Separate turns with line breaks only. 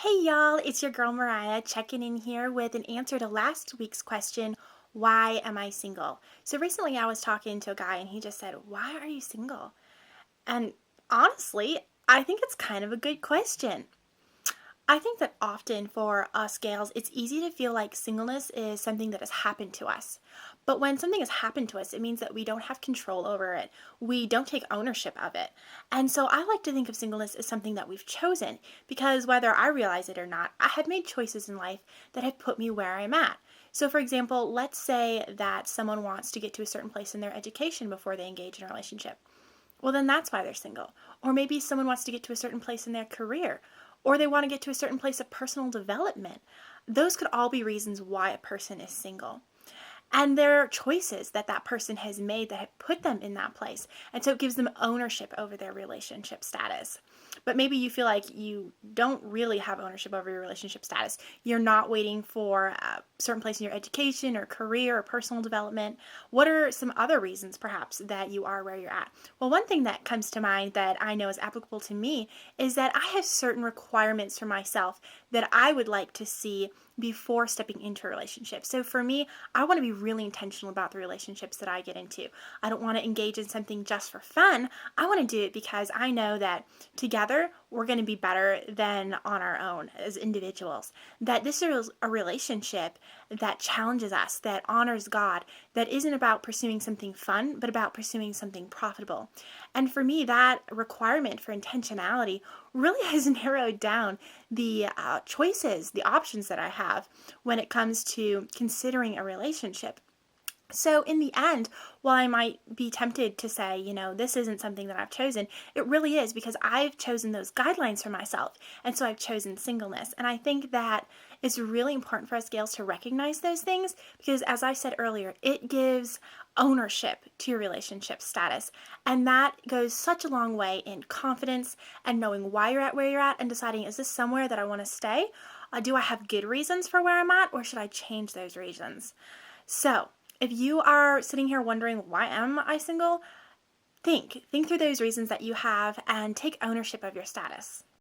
Hey y'all, it's your girl Mariah checking in here with an answer to last week's question, why am I single? So recently I was talking to a guy and he just said, why are you single? And honestly, I think it's kind of a good question. I think that often for us gals, it's easy to feel like singleness is something that has happened to us. But when something has happened to us, it means that we don't have control over it. We don't take ownership of it. And so I like to think of singleness as something that we've chosen because whether I realize it or not, I have made choices in life that have put me where I'm at. So, for example, let's say that someone wants to get to a certain place in their education before they engage in a relationship. Well, then that's why they're single. Or maybe someone wants to get to a certain place in their career, or they want to get to a certain place of personal development. Those could all be reasons why a person is single. And there are choices that that person has made that have put them in that place. And so it gives them ownership over their relationship status. But maybe you feel like you don't really have ownership over your relationship status. You're not waiting for a certain place in your education or career or personal development. What are some other reasons, perhaps, that you are where you're at? Well, one thing that comes to mind that I know is applicable to me is that I have certain requirements for myself that I would like to see before stepping into a relationship. So for me, I want to be really intentional about the relationships that I get into. I don't want to engage in something just for fun. I want to do it because I know that together we're going to be better than on our own as individuals. That this is a relationship that challenges us, that honors God, that isn't about pursuing something fun, but about pursuing something profitable. And for me, that requirement for intentionality really has narrowed down the choices, the options that I have when it comes to considering a relationship. So, in the end, while I might be tempted to say, this isn't something that I've chosen, it really is because I've chosen those guidelines for myself. And so I've chosen singleness. And I think that it's really important for us gals to recognize those things because, as I said earlier, it gives ownership to your relationship status. And that goes such a long way in confidence and knowing why you're at where you're at and deciding, is this somewhere that I want to stay? Do I have good reasons for where I'm at, or should I change those reasons? So, if you are sitting here wondering, why am I single? Think through those reasons that you have and take ownership of your status.